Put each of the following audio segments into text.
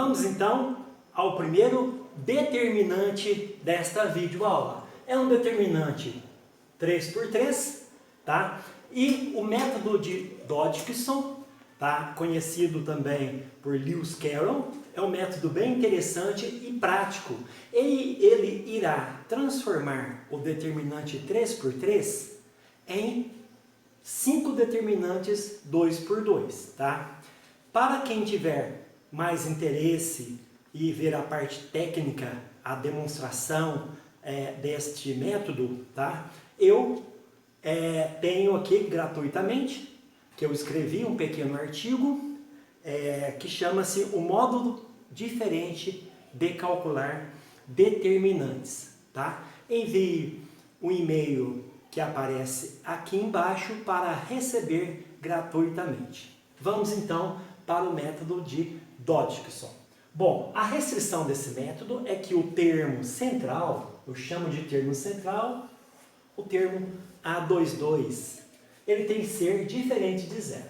Vamos então ao primeiro determinante desta videoaula. É um determinante 3×3, tá? E o método de Dodgson, tá? Conhecido também por Lewis Carroll, é um método bem interessante e prático. Ele irá transformar o determinante 3×3 em 5 determinantes 2×2, tá? Para quem tiver mais interesse e ver a parte técnica, a demonstração deste método, tá? Eu tenho aqui gratuitamente, que eu escrevi um pequeno artigo, que chama-se O Módulo Diferente de Calcular Determinantes, tá? Envie o e-mail que aparece aqui embaixo para receber gratuitamente. Vamos então para o método de Dodgson. Bom, a restrição desse método é que o termo central, eu chamo de termo central, o termo A22, ele tem que ser diferente de zero.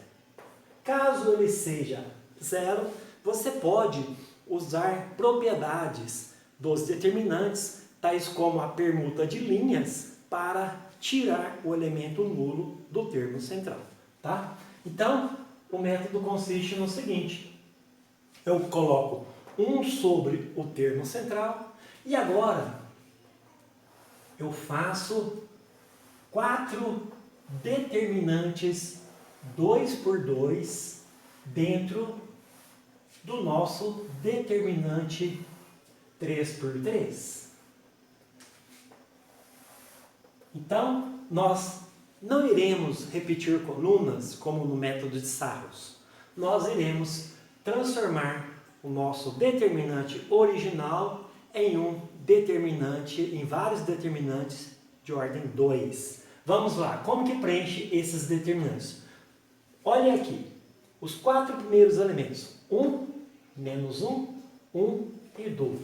Caso ele seja zero, você pode usar propriedades dos determinantes, tais como a permuta de linhas, para tirar o elemento nulo do termo central, tá? Então, o método consiste no seguinte: eu coloco 1 sobre o termo central e agora eu faço 4 determinantes 2×2 dentro do nosso determinante 3×3. Então, nós não iremos repetir colunas como no método de Sarrus. Nós iremos transformar o nosso determinante original em vários determinantes de ordem 2. Vamos lá, como que preenche esses determinantes? Olha aqui, os 4 primeiros elementos, 1, menos 1, 1 e 2.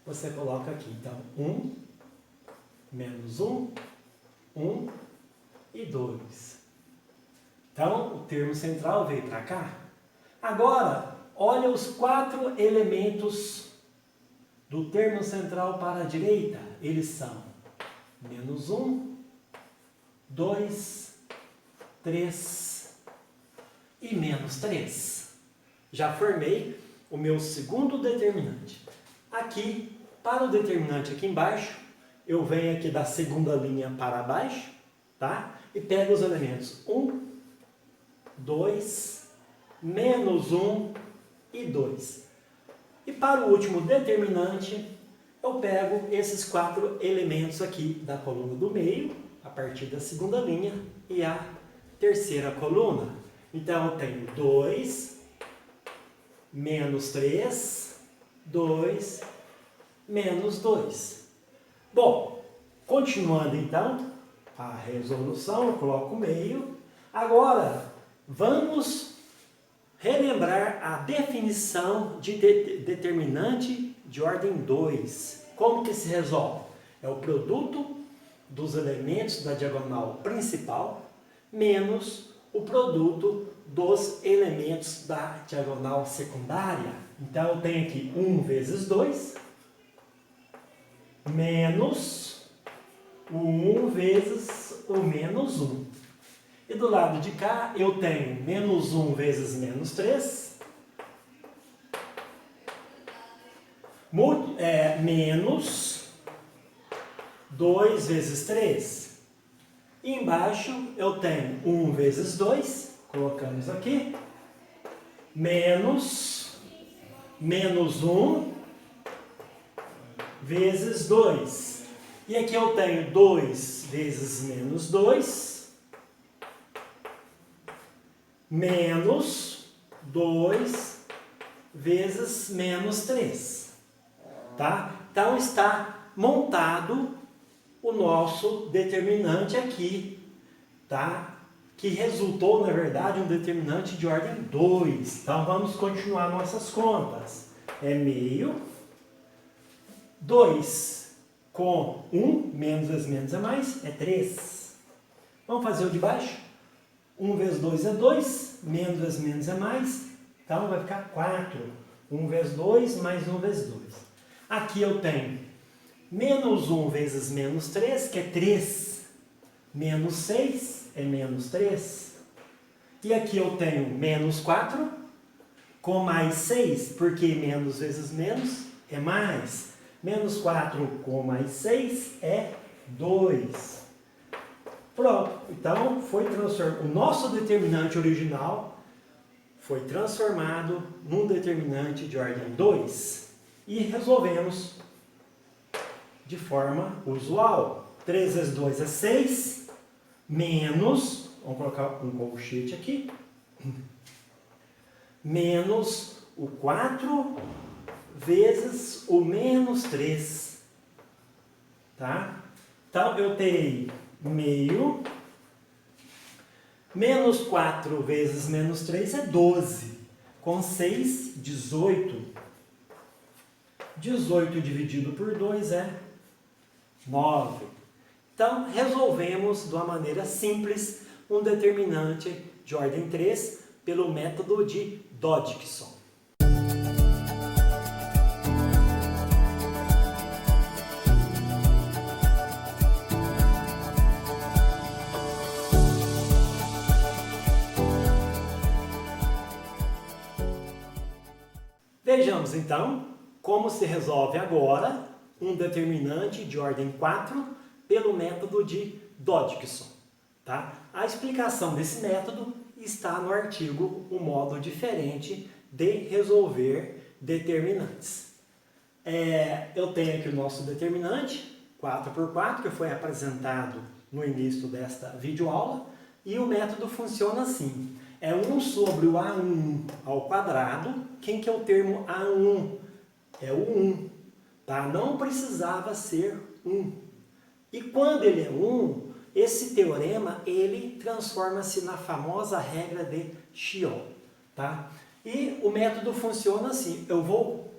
Você coloca aqui, então, 1, menos 1, 1 e 2. Então, o termo central veio para cá. Agora, olha os 4 elementos do termo central para a direita. Eles são menos 1, 2, 3 e menos 3. Já formei o meu segundo determinante. Aqui, para o determinante aqui embaixo, eu venho aqui da segunda linha para baixo, tá? E pego os elementos 1, 2, menos 1 e 2. E para o último determinante, eu pego esses 4 elementos aqui da coluna do meio, a partir da segunda linha, e a terceira coluna. Então, eu tenho 2, menos 3, 2, menos 2. Bom, continuando então a resolução, eu coloco o meio. Agora, vamos relembrar a definição de determinante de ordem 2. Como que se resolve? É o produto dos elementos da diagonal principal menos o produto dos elementos da diagonal secundária. Então, eu tenho aqui 1 vezes 2 menos o 1 vezes o menos 1. E do lado de cá, eu tenho menos 1 vezes menos 3, menos 2 vezes 3. E embaixo, eu tenho 1 vezes 2, colocamos aqui, menos 1 vezes 2. E aqui eu tenho 2 vezes menos 2, menos 2 vezes menos 3. Tá? Então, está montado o nosso determinante aqui, tá? Que resultou, na verdade, um determinante de ordem 2. Então, vamos continuar nossas contas. É meio. 2 com 1, menos vezes menos é mais, é 3. Vamos fazer o de baixo? 1 vezes 2 é 2, menos vezes menos é mais, então vai ficar 4. 1 vezes 2 mais 1 vezes 2. Aqui eu tenho menos 1 vezes menos 3, que é 3. Menos 6 é menos 3. E aqui eu tenho menos 4 com mais 6, porque menos vezes menos é mais. Menos 4 com mais 6 é 2. Pronto. Então, foi transformado. O nosso determinante original foi transformado num determinante de ordem 2. E resolvemos de forma usual. 3 vezes 2 é 6, menos, vamos colocar um colchete aqui, menos o 4 vezes o menos 3. Tá? Então, eu tenho meio, menos 4 vezes menos 3 é 12. Com 6, 18. 18 dividido por 2 é 9. Então, resolvemos de uma maneira simples um determinante de ordem 3 pelo método de Dodgson. Vejamos então como se resolve agora um determinante de ordem 4 pelo método de Dodgson. Tá? A explicação desse método está no artigo Um Modo Diferente de Resolver Determinantes. Eu tenho aqui o nosso determinante, 4 por 4, que foi apresentado no início desta videoaula, e o método funciona assim. É 1 sobre o A1 ao quadrado. Quem que é o termo A1? É o 1. Tá? Não precisava ser 1. E quando ele é 1, esse teorema ele transforma-se na famosa regra de Chiot. Tá? E o método funciona assim. Eu vou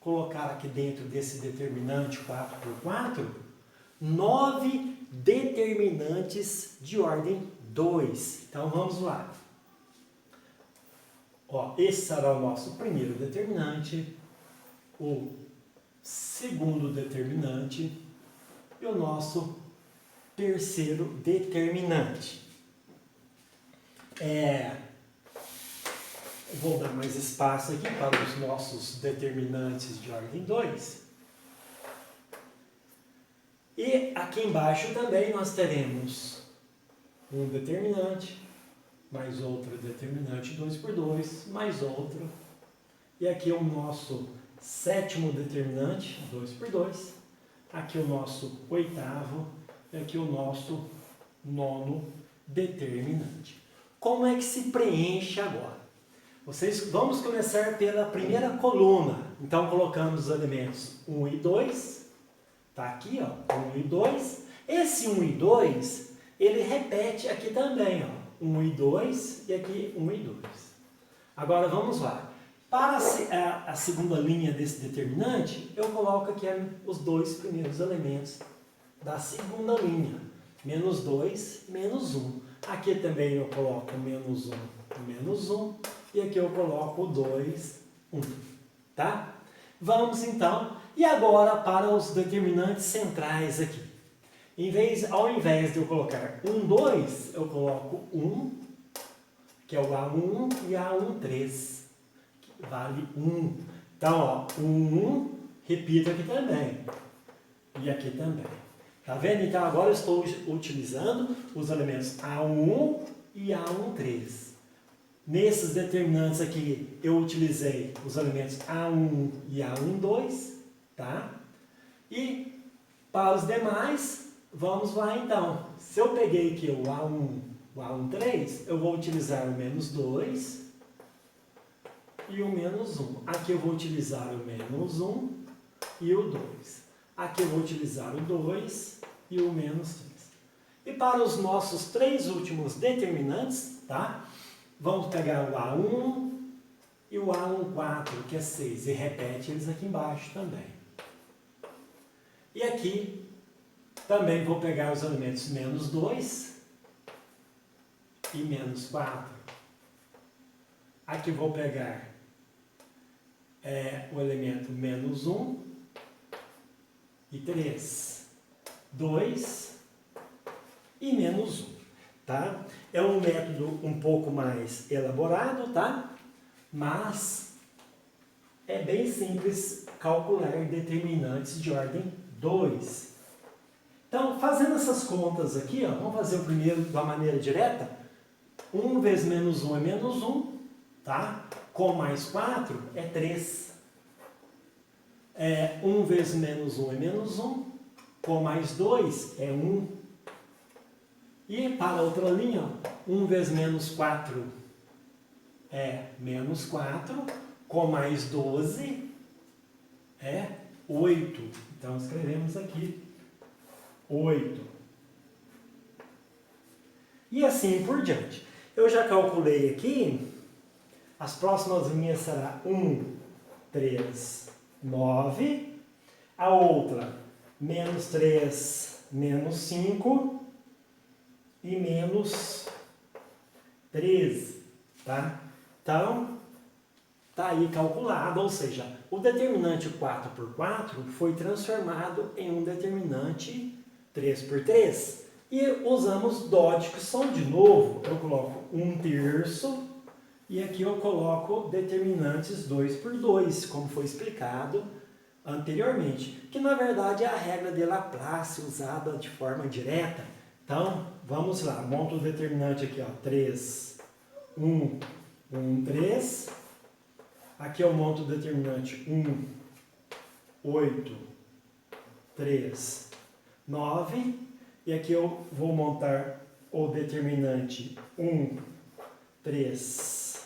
colocar aqui dentro desse determinante 4 por 4, 9 determinantes de ordem 2. Então vamos lá. Esse será o nosso primeiro determinante, o segundo determinante e o nosso terceiro determinante. Vou dar mais espaço aqui para os nossos determinantes de ordem 2. E aqui embaixo também nós teremos um determinante, mais outro determinante 2 por 2, mais outro. E aqui o nosso sétimo determinante, 2 por 2. Aqui o nosso oitavo e aqui o nosso nono determinante. Como é que se preenche agora? Vamos começar pela primeira coluna. Então colocamos os elementos 1 e 2. Está aqui, 1 e 2. Esse 1 e 2, ele repete aqui também, 1 e 2 e aqui 1 e 2. Agora vamos lá. Para a segunda linha desse determinante, eu coloco aqui os dois primeiros elementos da segunda linha. Menos 2, menos 1. Aqui também eu coloco menos 1, menos 1. E aqui eu coloco 2, 1. Tá? Vamos então. E agora para os determinantes centrais aqui. Ao invés de eu colocar 1, 2, eu coloco 1, que é o A1 e A1,3, que vale 1. Então, 1, repito aqui também. E aqui também. Tá vendo? Então, agora eu estou utilizando os elementos A1 e A1,3. Nesses determinantes aqui, eu utilizei os elementos A1 e A1,2, tá? E para os demais, vamos lá então. Se eu peguei aqui o A1, o A1,3, eu vou utilizar o menos 2 e o menos 1. Aqui eu vou utilizar o menos 1 e o 2. Aqui eu vou utilizar o 2 e o menos 3. E para os nossos três últimos determinantes, tá? Vamos pegar o A1 e o A1,4, que é 6, e repete eles aqui embaixo também. E aqui também vou pegar os elementos menos 2 e menos 4. Aqui vou pegar o elemento menos 1 e 3, 2 e menos 1, tá? É um método um pouco mais elaborado, tá? Mas é bem simples calcular determinantes de ordem 2. Então, fazendo essas contas aqui, ó, vamos fazer o primeiro de uma maneira direta. 1 vezes menos 1 é menos 1, tá? Com mais 4 é 3. 1 vezes menos 1 é menos 1, com mais 2 é 1. E para a outra linha, 1 vezes menos 4 é menos 4, com mais 12 é 8. Então, escrevemos aqui 8. E assim por diante. Eu já calculei aqui, as próximas linhas será 1, 3, 9. A outra, menos 3, menos 5 e menos 13, tá? Então, tá aí calculado, ou seja, o determinante 4 por 4 foi transformado em um determinante 3 por 3. E usamos Dodgson de novo. Eu coloco 1/3 e aqui eu coloco determinantes 2 por 2, como foi explicado anteriormente, que na verdade é a regra de Laplace usada de forma direta. Então, vamos lá, monto o determinante aqui, ó, 3, 1, 1, 3. Aqui eu monto o determinante 1, 8, 3, 9. E aqui eu vou montar o determinante 1, 3,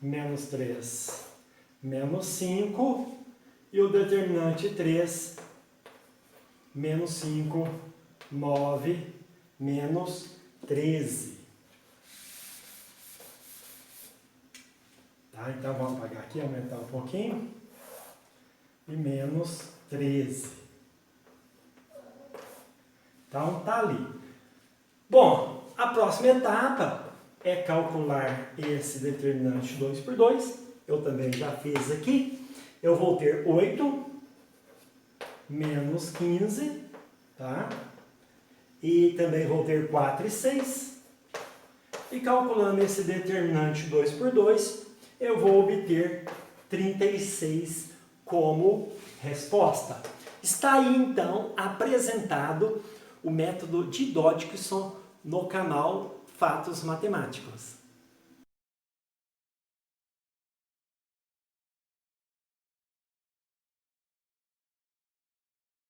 menos 3, menos 5. E o determinante 3, menos 5, 9, menos 13. Tá? Então, vamos apagar aqui, aumentar um pouquinho. E menos 13. Então, tá ali. Bom, a próxima etapa é calcular esse determinante 2 por 2. Eu também já fiz aqui. Eu vou ter 8 menos 15, tá? E também vou ter 4 e 6. E calculando esse determinante 2 por 2, eu vou obter 36 como resposta. Está aí, então, apresentado o método de Dodgson no canal Fatos Matemáticos.